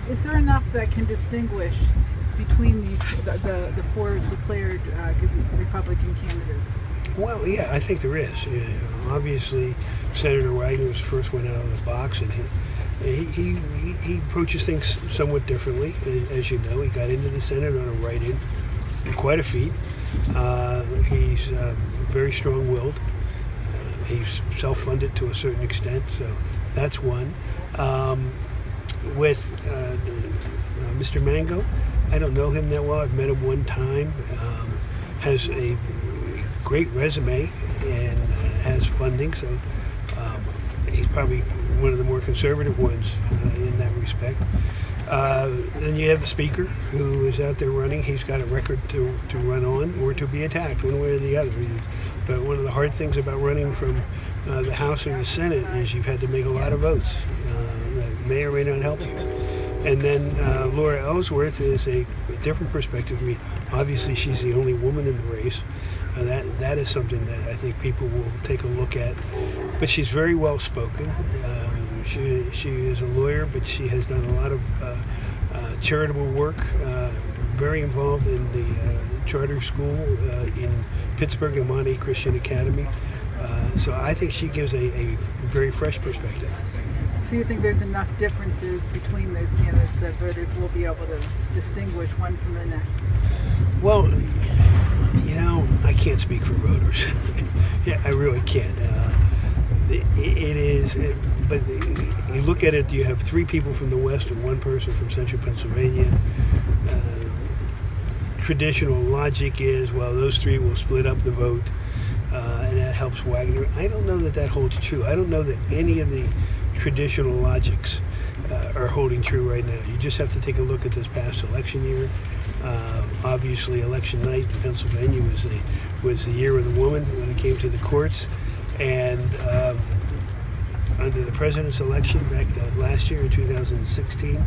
Is there enough that can distinguish between the four declared Republican candidates? Well, yeah, I think there is. Obviously, Senator Wagner was the first one out of the box, and he approaches things somewhat differently. As you know, he got into the Senate on a write-in, quite a feat. He's very strong-willed. He's self-funded to a certain extent, so that's one. With Mr. Mango, I don't know him that well. I've met him one time. Has a great resume and has funding, so he's probably one of the more conservative ones in that respect. Then you have the speaker who is out there running. He's got a record to run on or to be attacked one way or the other. But one of the hard things about running from the House or the Senate is you've had to make a lot of votes that may or may not help you. And then Laura Ellsworth is a different perspective. I mean, obviously she's the only woman in the race. That is something that I think people will take a look at. But she's very well spoken. She is a lawyer, but she has done a lot of charitable work. Very involved in the charter school in Pittsburgh, Amani Christian Academy. So I think she gives a very fresh perspective. So you think there's enough differences between those candidates that voters will be able to distinguish one from the next? Well, you know, I can't speak for voters. Yeah, I really can't. But you look at it, you have three people from the West and one person from Central Pennsylvania. Traditional logic is, well, those three will split up the vote, and that helps Wagner. I don't know that holds true. I don't know that any of the traditional logics are holding true right now. You just have to take a look at this past election year. Obviously, election night in Pennsylvania was the year of the woman when it came to the courts, and under the president's election back last year in 2016,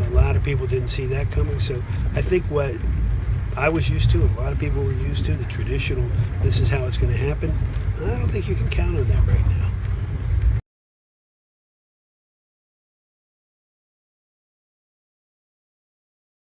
a lot of people didn't see that coming. So I think what I was used to, a lot of people were used to, the traditional, this is how it's going to happen, I don't think you can count on that right now.